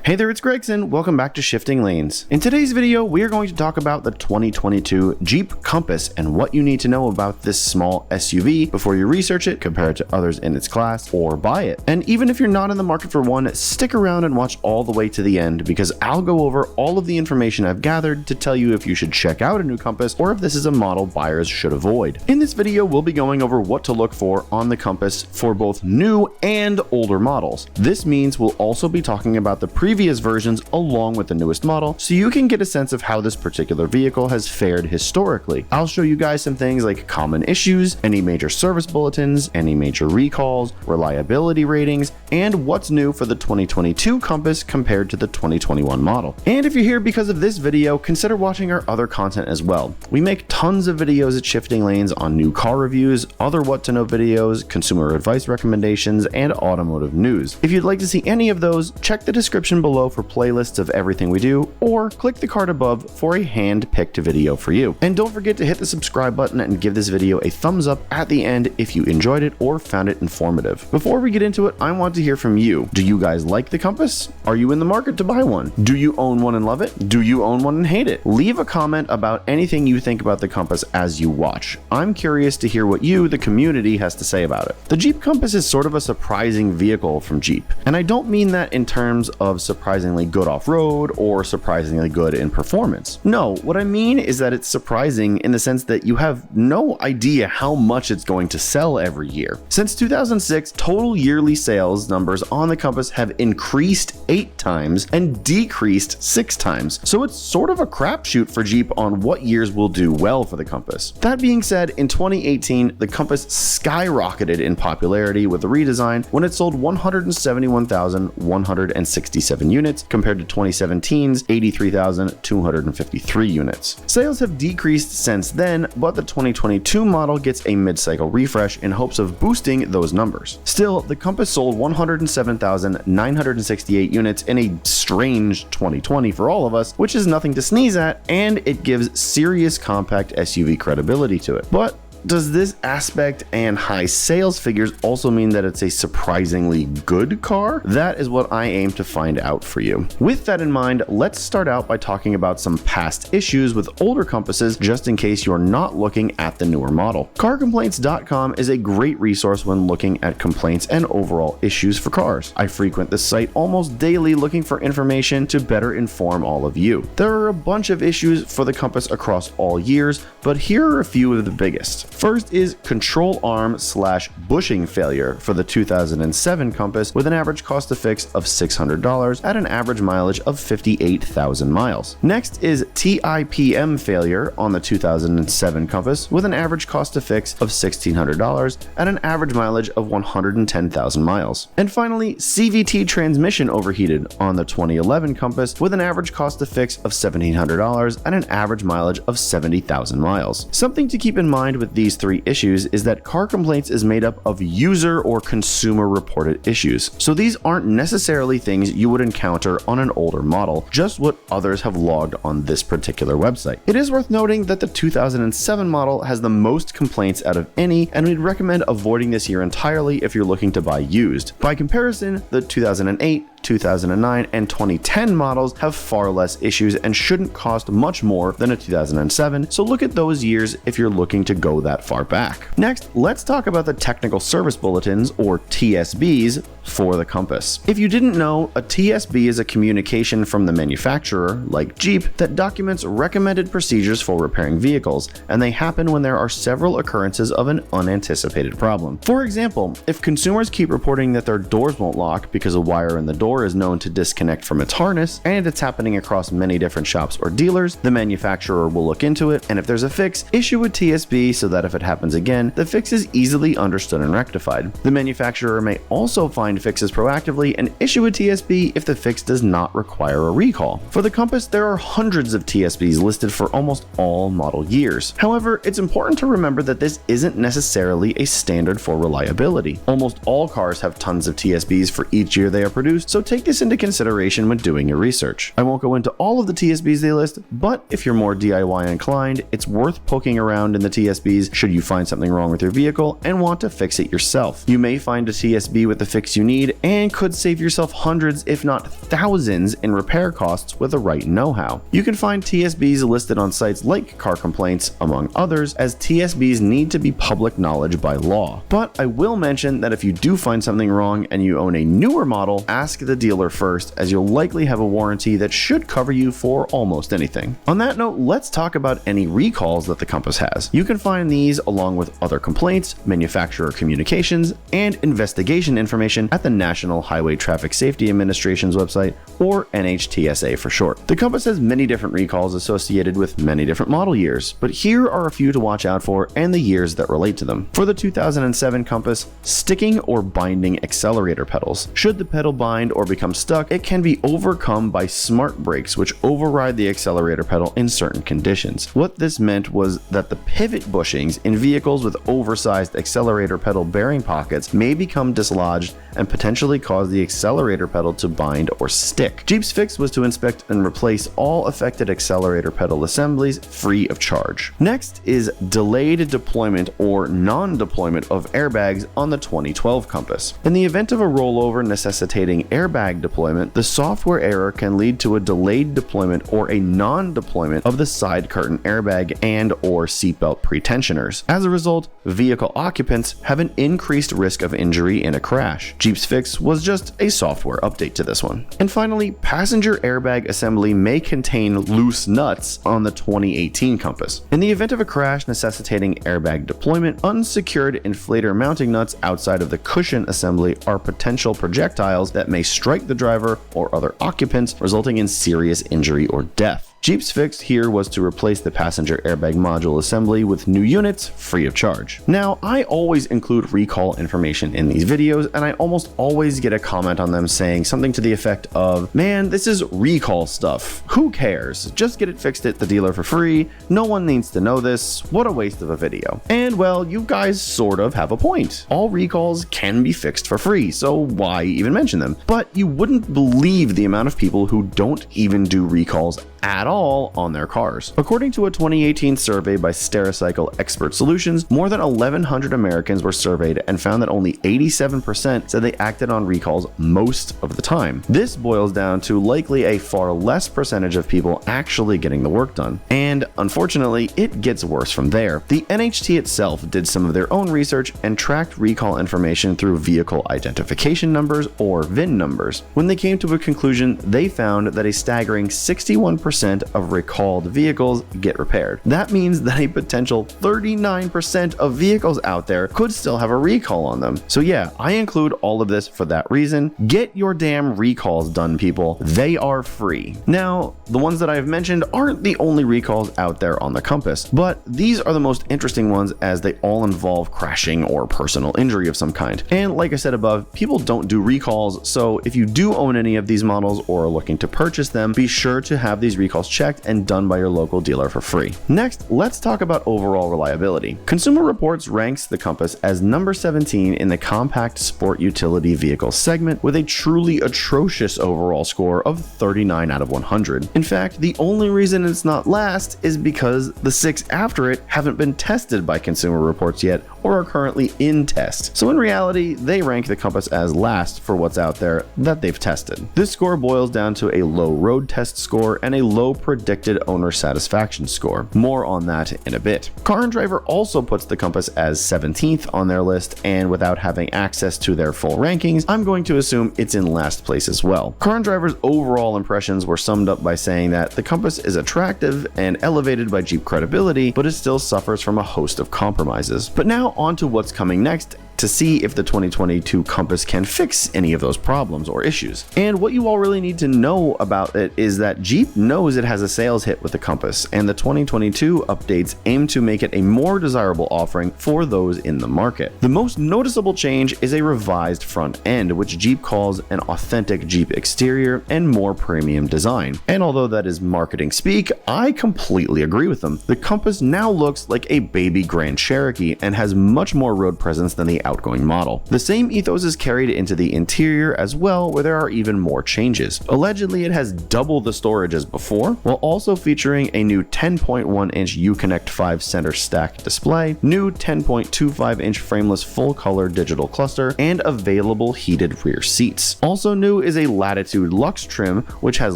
Hey there, it's Gregson. Welcome back to Shifting Lanes. In today's video, we are going to talk about the 2022 Jeep Compass and what you need to know about this small SUV before you research it, compare it to others in its class, or buy it. And even if you're not in the market for one, stick around and watch all the way to the end because I'll go over all of the information I've gathered to tell you if you should check out a new Compass or if this is a model buyers should avoid. In this video, we'll be going over what to look for on the Compass for both new and older models. This means we'll also be talking about the previous versions along with the newest model so you can get a sense of how this particular vehicle has fared historically. I'll show you guys some things like common issues, any major service bulletins, any major recalls, reliability ratings, and what's new for the 2022 Compass compared to the 2021 model. And if you're here because of this video, consider watching our other content as well. We make tons of videos at Shifting Lanes on new car reviews, other what to know videos, consumer advice recommendations, and automotive news. If you'd like to see any of those, check the description below for playlists of everything we do, or click the card above for a hand-picked video for you. And don't forget to hit the subscribe button and give this video a thumbs up at the end if you enjoyed it or found it informative. Before we get into it, I want to hear from you. Do you guys like the Compass? Are you in the market to buy one? Do you own one and love it? Do you own one and hate it? Leave a comment about anything you think about the Compass as you watch. I'm curious to hear what you, the community, has to say about it. The Jeep Compass is sort of a surprising vehicle from Jeep, and I don't mean that in terms of surprisingly good off-road or surprisingly good in performance. No, what I mean is that it's surprising in the sense that you have no idea how much it's going to sell every year. Since 2006, total yearly sales numbers on the Compass have increased 8 times and decreased 6 times. So it's sort of a crapshoot for Jeep on what years will do well for the Compass. That being said, in 2018, the Compass skyrocketed in popularity with the redesign when it sold 171,167 units compared to 2017's 83,253 units. Sales have decreased since then, but the 2022 model gets a mid-cycle refresh in hopes of boosting those numbers. Still, the Compass sold 107,968 units in a strange 2020 for all of us, which is nothing to sneeze at, and it gives serious compact SUV credibility to it. But does this aspect and high sales figures also mean that it's a surprisingly good car? That is what I aim to find out for you. With that in mind, let's start out by talking about some past issues with older Compasses just in case you're not looking at the newer model. CarComplaints.com is a great resource when looking at complaints and overall issues for cars. I frequent this site almost daily looking for information to better inform all of you. There are a bunch of issues for the Compass across all years, but here are a few of the biggest. First is control arm / bushing failure for the 2007 Compass with an average cost to fix of $600 at an average mileage of 58,000 miles. Next is TIPM failure on the 2007 Compass with an average cost to fix of $1,600 at an average mileage of 110,000 miles. And finally, CVT transmission overheated on the 2011 Compass with an average cost to fix of $1,700 at an average mileage of 70,000 miles. Something to keep in mind with these 3 issues is that Car Complaints is made up of user or consumer reported issues. So these aren't necessarily things you would encounter on an older model, just what others have logged on this particular website. It is worth noting that the 2007 model has the most complaints out of any, and we'd recommend avoiding this year entirely if you're looking to buy used. By comparison, the 2008, 2009, and 2010 models have far less issues and shouldn't cost much more than a 2007, so look at those years if you're looking to go that far back. Next, let's talk about the technical service bulletins, or TSBs, for the Compass. If you didn't know, a TSB is a communication from the manufacturer, like Jeep, that documents recommended procedures for repairing vehicles, and they happen when there are several occurrences of an unanticipated problem. For example, if consumers keep reporting that their doors won't lock because a wire in the door is known to disconnect from its harness, and it's happening across many different shops or dealers, the manufacturer will look into it, and if there's a fix, issue a TSB so that if it happens again, the fix is easily understood and rectified. The manufacturer may also find fixes proactively and issue a TSB if the fix does not require a recall. For the Compass, there are hundreds of TSBs listed for almost all model years. However, it's important to remember that this isn't necessarily a standard for reliability. Almost all cars have tons of TSBs for each year they are produced, so take this into consideration when doing your research. I won't go into all of the TSBs they list, but if you're more DIY inclined, it's worth poking around in the TSBs should you find something wrong with your vehicle and want to fix it yourself. You may find a TSB with the fix you need and could save yourself hundreds if not thousands in repair costs with the right know-how. You can find TSBs listed on sites like Car Complaints, among others, as TSBs need to be public knowledge by law. But I will mention that if you do find something wrong and you own a newer model, ask the dealer first, as you'll likely have a warranty that should cover you for almost anything. On that note, let's talk about any recalls that the Compass has. You can find these along with other complaints, manufacturer communications, and investigation information at the National Highway Traffic Safety Administration's website, or NHTSA for short. The Compass has many different recalls associated with many different model years, but here are a few to watch out for and the years that relate to them. For the 2007 Compass, sticking or binding accelerator pedals. Should the pedal bind or become stuck, it can be overcome by smart brakes, which override the accelerator pedal in certain conditions. What this meant was that the pivot bushings in vehicles with oversized accelerator pedal bearing pockets may become dislodged and potentially cause the accelerator pedal to bind or stick. Jeep's fix was to inspect and replace all affected accelerator pedal assemblies free of charge. Next is delayed deployment or non-deployment of airbags on the 2012 Compass. In the event of a rollover necessitating airbag deployment, the software error can lead to a delayed deployment or a non-deployment of the side curtain airbag and or seatbelt pretensioners. As a result, vehicle occupants have an increased risk of injury in a crash. Jeep's fix was just a software update to this one. And finally, passenger airbag assembly may contain loose nuts on the 2018 Compass. In the event of a crash necessitating airbag deployment, unsecured inflator mounting nuts outside of the cushion assembly are potential projectiles that may strike the driver or other occupants, resulting in serious injury or death. Jeep's fix here was to replace the passenger airbag module assembly with new units free of charge. Now, I always include recall information in these videos, and I almost always get a comment on them saying something to the effect of, "Man, this is recall stuff. Who cares? Just get it fixed at the dealer for free. No one needs to know this. What a waste of a video." And well, you guys sort of have a point. All recalls can be fixed for free, so why even mention them? But you wouldn't believe the amount of people who don't even do recalls at all on their cars. According to a 2018 survey by Stericycle Expert Solutions, more than 1,100 Americans were surveyed and found that only 87% said they acted on recalls most of the time. This boils down to likely a far less percentage of people actually getting the work done. And unfortunately, it gets worse from there. The NHT itself did some of their own research and tracked recall information through vehicle identification numbers or VIN numbers. When they came to a conclusion, they found that a staggering 61% of recalled vehicles get repaired. That means that a potential 39% of vehicles out there could still have a recall on them. So yeah, I include all of this for that reason. Get your damn recalls done, people. They are free. Now, the ones that I've mentioned aren't the only recalls out there on the Compass, but these are the most interesting ones as they all involve crashing or personal injury of some kind. And like I said above, people don't do recalls, so if you do own any of these models or are looking to purchase them, be sure to have these recalls checked and done by your local dealer for free. Next, let's talk about overall reliability. Consumer Reports ranks the Compass as number 17 in the compact sport utility vehicle segment with a truly atrocious overall score of 39 out of 100. In fact, the only reason it's not last is because the 6 after it haven't been tested by Consumer Reports yet or are currently in test. So in reality, they rank the Compass as last for what's out there that they've tested. This score boils down to a low road test score and a low predicted owner satisfaction score. More on that in a bit. Car and Driver also puts the Compass as 17th on their list, and without having access to their full rankings, I'm going to assume it's in last place as well. Car and Driver's overall impressions were summed up by saying that the Compass is attractive and elevated by Jeep credibility, but it still suffers from a host of compromises. But now on to what's coming next to see if the 2022 Compass can fix any of those problems or issues. And what you all really need to know about it is that Jeep knows it has a sales hit with the Compass, and the 2022 updates aim to make it a more desirable offering for those in the market. The most noticeable change is a revised front end, which Jeep calls an authentic Jeep exterior and more premium design. And although that is marketing speak, I completely agree with them. The Compass now looks like a baby Grand Cherokee and has much more road presence than the outgoing model. The same ethos is carried into the interior as well, where there are even more changes. Allegedly, it has double the storage as before, while also featuring a new 10.1-inch Uconnect 5 center stack display, new 10.25-inch frameless full-color digital cluster, and available heated rear seats. Also new is a Latitude Luxe trim, which has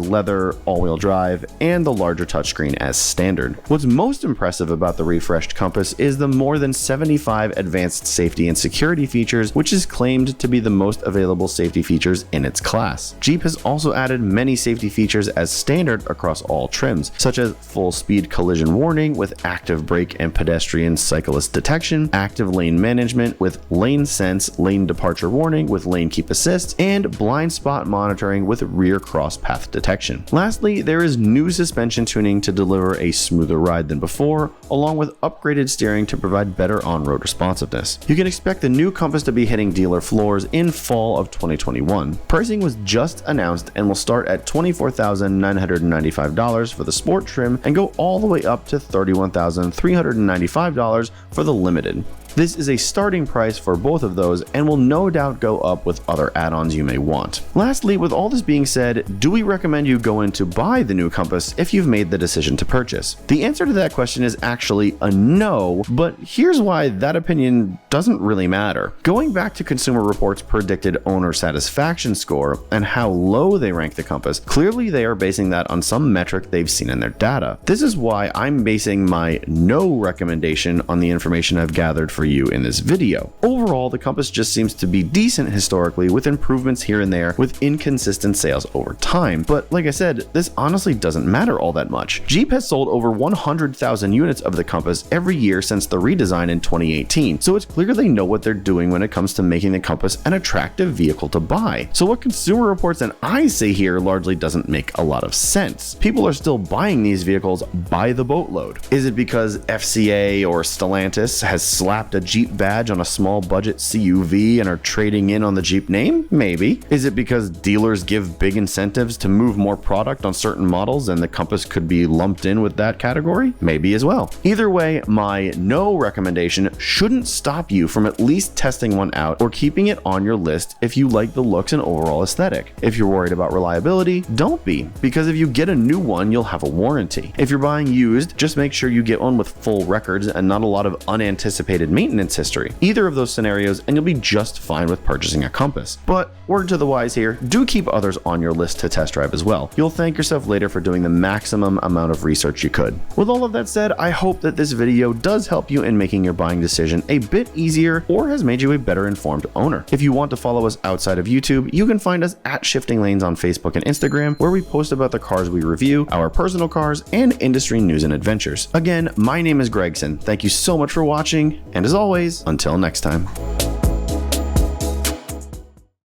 leather, all-wheel drive, and the larger touchscreen as standard. What's most impressive about the refreshed Compass is the more than 75 advanced safety and security features, which is claimed to be the most available safety features in its class. Jeep has also added many safety features as standard across all trims, such as full speed collision warning with active brake and pedestrian cyclist detection, active lane management with lane sense, lane departure warning with lane keep assist, and blind spot monitoring with rear cross path detection. Lastly, there is new suspension tuning to deliver a smoother ride than before, along with upgraded steering to provide better on-road responsiveness. You can expect the new Compass to be hitting dealer floors in fall of 2021. Pricing was just announced and will start at $24,995 for the sport trim and go all the way up to $31,395 for the limited. This is a starting price for both of those and will no doubt go up with other add-ons you may want. Lastly, with all this being said, do we recommend you go in to buy the new Compass if you've made the decision to purchase? The answer to that question is actually a no, but here's why that opinion doesn't really matter. Going back to Consumer Reports' predicted owner satisfaction score and how low they rank the Compass, clearly they are basing that on some metric they've seen in their data. This is why I'm basing my no recommendation on the information I've gathered for you in this video. Overall, the Compass just seems to be decent historically, with improvements here and there with inconsistent sales over time. But like I said, this honestly doesn't matter all that much. Jeep has sold over 100,000 units of the Compass every year since the redesign in 2018, so it's clear they know what they're doing when it comes to making the Compass an attractive vehicle to buy. So what Consumer Reports and I say here largely doesn't make a lot of sense. People are still buying these vehicles by the boatload. Is it because FCA or Stellantis has slapped a Jeep badge on a small budget CUV and are trading in on the Jeep name? Maybe. Is it because dealers give big incentives to move more product on certain models and the Compass could be lumped in with that category? Maybe as well. Either way, my no recommendation shouldn't stop you from at least testing one out or keeping it on your list if you like the looks and overall aesthetic. If you're worried about reliability, don't be, because if you get a new one, you'll have a warranty. If you're buying used, just make sure you get one with full records and not a lot of unanticipated maintenance history. Either of those scenarios and you'll be just fine with purchasing a Compass. But word to the wise here, do keep others on your list to test drive as well. You'll thank yourself later for doing the maximum amount of research you could. With all of that said, I hope that this video does help you in making your buying decision a bit easier or has made you a better informed owner. If you want to follow us outside of YouTube, you can find us at Shifting Lanes on Facebook and Instagram, where we post about the cars we review, our personal cars, and industry news and adventures. Again, my name is Gregson. Thank you so much for watching, and as always, until next time.